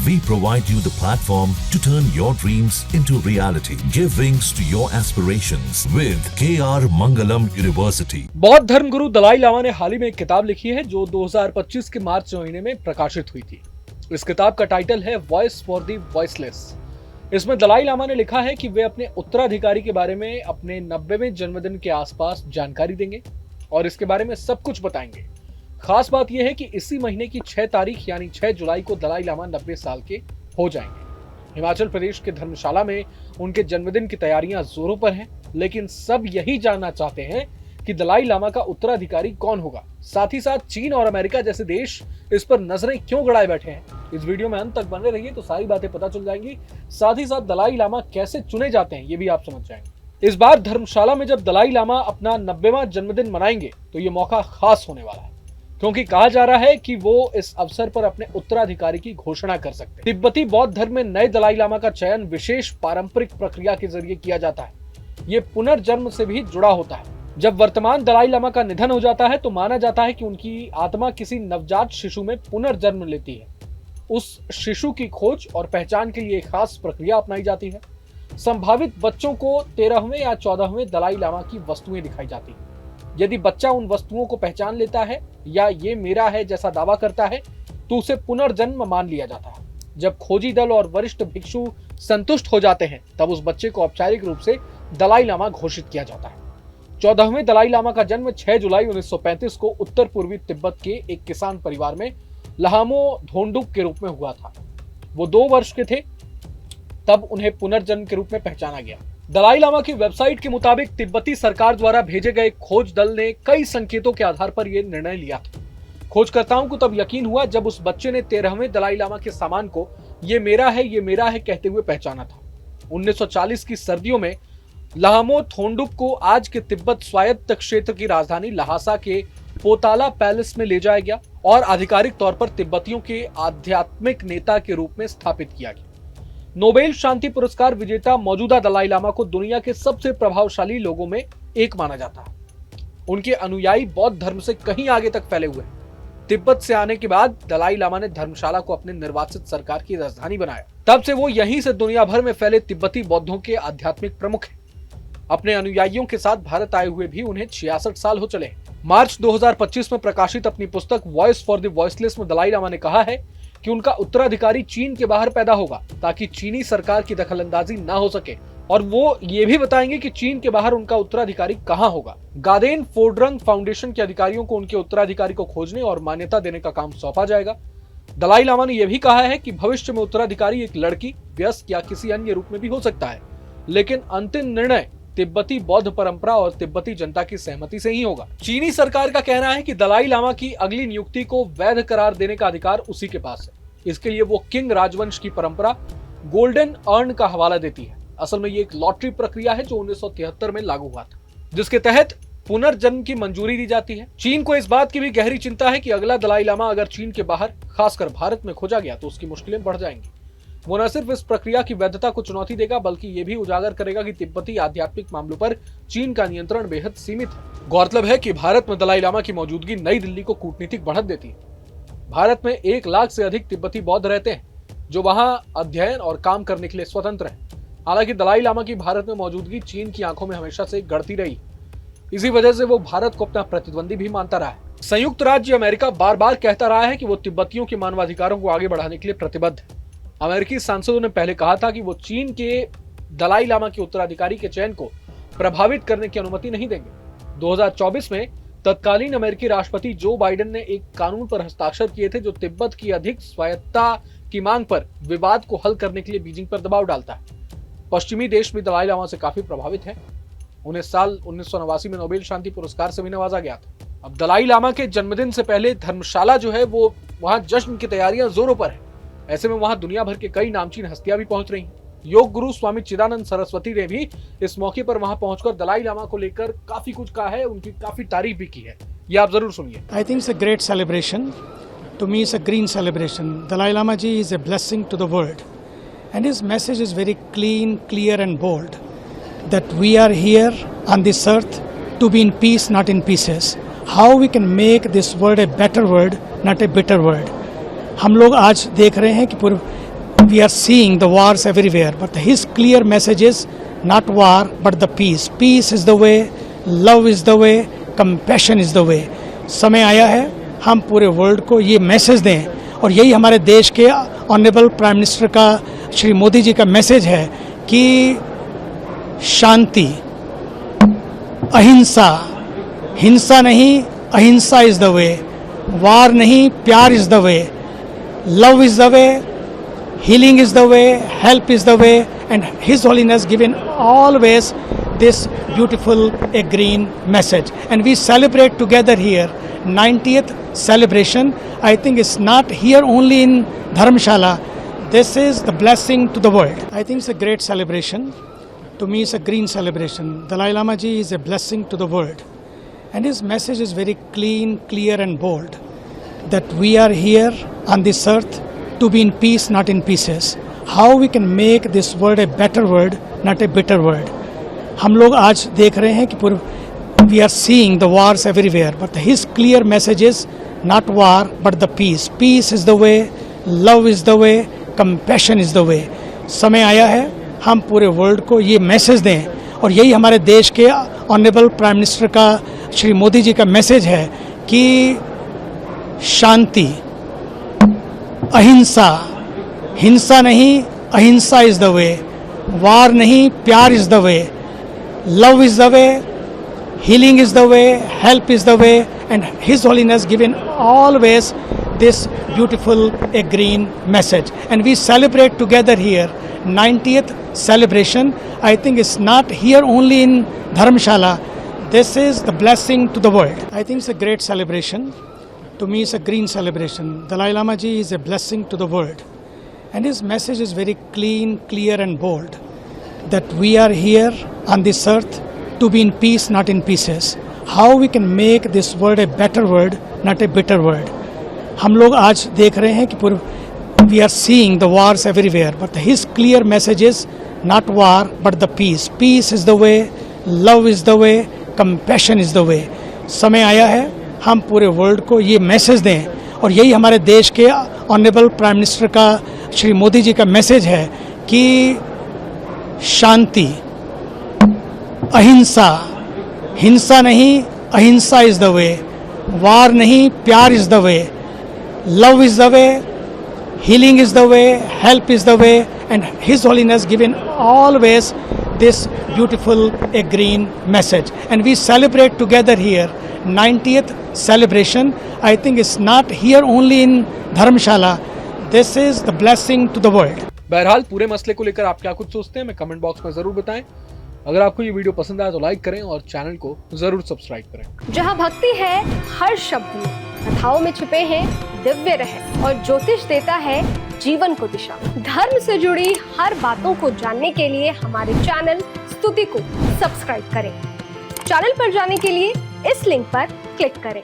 We provide you the platform to turn your dreams into reality. Give wings to your aspirations with KR Mangalam University. बौद्ध धर्मगुरु दलाई लामा ने हाल ही में एक किताब लिखी है जो 2025 के मार्च महीने में प्रकाशित हुई थी। इस किताब का टाइटल है वॉइस फॉर द वॉइसलेस। इसमें दलाई लामा ने लिखा है कि वे अपने उत्तराधिकारी के बारे में अपने 90वें जन्मदिन के आसपास जानकारी देंगे और इसके बारे में सब कुछ बताएंगे। खास बात यह है कि इसी महीने की 6 तारीख यानी 6 जुलाई को दलाई लामा 90 साल के हो जाएंगे। हिमाचल प्रदेश के धर्मशाला में उनके जन्मदिन की तैयारियां जोरों पर हैं, लेकिन सब यही जानना चाहते हैं कि दलाई लामा का उत्तराधिकारी कौन होगा। साथ ही साथ चीन और अमेरिका जैसे देश इस पर नजरें क्यों गड़ाए बैठे हैं। इस वीडियो में अंत तक बने रहिए तो सारी बातें पता चल जाएंगी। साथ ही साथ दलाई लामा कैसे चुने जाते हैं ये भी आप समझ जाएंगे। इस बार धर्मशाला में जब दलाई लामा अपना 90वां जन्मदिन मनाएंगे तो ये मौका खास होने वाला है, क्योंकि कहा जा रहा है कि वो इस अवसर पर अपने उत्तराधिकारी की घोषणा कर सकते हैं। तिब्बती बौद्ध धर्म में नए दलाई लामा का चयन विशेष पारंपरिक प्रक्रिया के जरिए किया जाता है। ये पुनर्जन्म से भी जुड़ा होता है। जब वर्तमान दलाई लामा का निधन हो जाता है तो माना जाता है कि उनकी आत्मा किसी नवजात शिशु में पुनर्जन्म लेती है। उस शिशु की खोज और पहचान के लिए एक खास प्रक्रिया अपनाई जाती है। संभावित बच्चों को 13वें या 14वें दलाई लामा की वस्तुएं दिखाई जाती हैं। यदि बच्चा उन वस्तुओं को पहचान लेता है या ये मेरा है जैसा दावा करता है तो उसे पुनर्जन्म मान लिया जाता है। जब खोजी दल और वरिष्ठ भिक्षु संतुष्ट हो जाते हैं तब उस बच्चे को औपचारिक रूप से दलाई लामा घोषित किया जाता है। 14वें दलाई लामा का जन्म 6 जुलाई 1935 को उत्तर पूर्वी तिब्बत के एक किसान परिवार में लहामो धोंडुक के रूप में हुआ था। वो 2 वर्ष के थे तब उन्हें पुनर्जन्म के रूप में पहचाना गया। दलाई लामा की वेबसाइट के मुताबिक तिब्बती सरकार द्वारा भेजे गए खोज दल ने कई संकेतों के आधार पर यह निर्णय लिया था। खोजकर्ताओं को तब यकीन हुआ जब उस बच्चे ने 13वें दलाई लामा के सामान को ये मेरा है कहते हुए पहचाना था। 1940 की सर्दियों में लहामो थोंडुक को आज के तिब्बत स्वायत्त क्षेत्र की राजधानी लहासा के पोताला पैलेस में ले जाया गया और आधिकारिक तौर पर तिब्बतियों के आध्यात्मिक नेता के रूप में स्थापित किया गया। नोबेल शांति पुरस्कार विजेता मौजूदा दलाई लामा को दुनिया के सबसे प्रभावशाली लोगों में एक माना जाता है। उनके अनुयायी बौद्ध धर्म से कहीं आगे तक फैले हुए हैं। तिब्बत से आने के बाद दलाई लामा ने धर्मशाला को अपने निर्वासित सरकार की राजधानी बनाया। तब से वो यहीं से दुनिया भर में फैले तिब्बती बौद्धों के आध्यात्मिक प्रमुख हैं। अपने अनुयायियों के साथ भारत आए हुए भी उन्हें 66 साल हो चले हैं। मार्च 2025 में प्रकाशित अपनी पुस्तक वॉइस फॉर द वॉइसलेस में दलाई लामा ने कहा है कि उनका उत्तराधिकारी चीन के बाहर पैदा होगा ताकि चीनी सरकार की दखलंदाजी ना हो सके, और वो ये भी बताएंगे कि चीन के बाहर उनका उत्तराधिकारी कहां होगा। गादेन फोर्डरंग फाउंडेशन के अधिकारियों को उनके उत्तराधिकारी को खोजने और मान्यता देने का काम सौंपा जाएगा। दलाई लामा ने यह भी कहा है कि भविष्य में उत्तराधिकारी एक लड़की, वयस्क या किसी अन्य रूप में भी हो सकता है, लेकिन अंतिम निर्णय तिब्बती बौद्ध परंपरा और तिब्बती जनता की सहमति से ही होगा। चीनी सरकार का कहना है कि दलाई लामा की अगली नियुक्ति को वैध करार देने का अधिकार उसी के पास है। इसके लिए वो किंग राजवंश की परंपरा गोल्डन अर्न का हवाला देती है। असल में ये एक लॉटरी प्रक्रिया है जो 1973 में लागू हुआ था, जिसके तहत पुनर्जन्म की मंजूरी दी जाती है। चीन को इस बात की भी गहरी चिंता है कि अगला दलाई लामा अगर चीन के बाहर, खासकर भारत में खोजा गया तो उसकी मुश्किलें बढ़ जाएंगी। वो न सिर्फ इस प्रक्रिया की वैधता को चुनौती देगा बल्कि ये भी उजागर करेगा कि तिब्बती आध्यात्मिक मामलों पर चीन का नियंत्रण बेहद सीमित है। गौरतलब है कि भारत में दलाई लामा की मौजूदगी नई दिल्ली को कूटनीतिक बढ़त देती है। भारत में 1 लाख से अधिक तिब्बती बौद्ध रहते हैं जो वहां अध्ययन और काम करने के लिए स्वतंत्र हैं। हालांकि दलाई लामा की भारत में मौजूदगी चीन की आंखों में हमेशा से गड़ती रही। इसी वजह से वो भारत को अपना प्रतिद्वंदी भी मानता रहा है। संयुक्त राज्य अमेरिका बार बार कहता रहा है कि वो तिब्बतियों के मानवाधिकारों को आगे बढ़ाने के लिए प्रतिबद्ध है। अमेरिकी सांसदों ने पहले कहा था कि वो चीन के दलाई लामा के उत्तराधिकारी के चयन को प्रभावित करने की अनुमति नहीं देंगे। 2024 में तत्कालीन अमेरिकी राष्ट्रपति जो बाइडेन ने एक कानून पर हस्ताक्षर किए थे जो तिब्बत की अधिक स्वायत्तता की मांग पर विवाद को हल करने के लिए बीजिंग पर दबाव डालता है। पश्चिमी देश भी दलाई लामा से काफी प्रभावित है। उन्हें साल 1989 में नोबेल शांति पुरस्कार से भी नवाजा गया था। अब दलाई लामा के जन्मदिन से पहले धर्मशाला जो है वो वहां जश्न की तैयारियां जोरों पर है। ऐसे में वहां दुनिया भर के कई नामचीन हस्तियां भी पहुंच रही हैं। योग गुरु स्वामी चिदानंद सरस्वती ने भी इस मौके पर वहां पहुंचकर दलाई लामा को लेकर काफी कुछ कहा है, उनकी काफी तारीफ भी की है। ये आप जरूर सुनिए। I think it's a great celebration. To me it's a green celebration. Dalai Lama ji is a blessing to the world and his message is very clean, clear and bold that we are here on this earth to be in peace, not in pieces. How we can make this world a better world, not a bitter world. हम लोग आज देख रहे हैं कि पूरे we are seeing the wars everywhere, but his clear message is not war but the peace. Peace is the way, love is the way, compassion is the way. समय आया है हम पूरे वर्ल्ड को ये मैसेज दें, और यही हमारे देश के ऑनरेबल प्राइम मिनिस्टर का, श्री मोदी जी का मैसेज है कि शांति, अहिंसा, हिंसा नहीं, अहिंसा इज द वे, वार नहीं, प्यार is the way, love is the way, healing is the way, help is the way, and His Holiness given always this beautiful a green message. And we celebrate together here 90th celebration. I think it's not here only in Dharamshala. This is the blessing to the world. I think it's a great celebration. To me, it's a green celebration. Dalai Lama Ji is a blessing to the world. And his message is very clean, clear and bold. That we are here on this earth to be in peace, not in pieces. How we can make this world a better world, not a bitter world. हम लोग आज देख रहे हैं कि we are seeing the wars everywhere, but his clear message is not war but the peace. Peace is the way, love is the way, compassion is the way. समय आया है हम पूरे वर्ल्ड को ये मैसेज दें, और यही हमारे देश के ऑनरेबल प्राइम मिनिस्टर का, श्री मोदी जी का मैसेज है कि शांति, अहिंसा, हिंसा नहीं, अहिंसा इज द वे, वार नहीं, प्यार is the way, love is the way, healing is the way, help is the way, and His Holiness given always this beautiful a green message. And we celebrate together here 90th celebration. I think it's not here only in Dharamshala. This is the blessing to the world. I think it's a great celebration. To me, it's a green celebration. Dalai Lama Ji is a blessing to the world. And his message is very clean, clear and bold. That we are here on this earth to be in peace, not in pieces. How we can make this world a better world, not a bitter world. हम लोग आज देख रहे हैं कि we are seeing the wars everywhere, but his clear message is not war but the peace. Peace is the way, love is the way, compassion is the way. समय आया है हम पूरे वर्ल्ड को ये मैसेज दें, और यही हमारे देश के ऑनरेबल प्राइम मिनिस्टर का, श्री मोदी जी का मैसेज है कि शांति, अहिंसा, हिंसा नहीं, अहिंसा इज द वे, वार नहीं, प्यार is the way, love is the way, healing is the way, help is the way, and His Holiness given always this beautiful a green message. And we celebrate together here 90th celebration. I think it's not here only in Dharamshala. This is the blessing to the world. बहरहाल पूरे मसले को लेकर आप क्या कुछ सोचते हैं, मैं कमेंट बॉक्स में जरूर बताएं। अगर आपको ये वीडियो पसंद आया तो लाइक करें और चैनल को जरूर सब्सक्राइब करें। जहां भक्ति है हर शब्द में, कथाओं में छुपे हैं दिव्य रहस्य, और ज्योतिष देता है जीवन को दिशा। धर्म से जुड़ी हर बातों को जानने के लिए हमारे चैनल स्तुति को सब्सक्राइब करें। चैनल पर जाने के लिए इस लिंक पर क्लिक करें।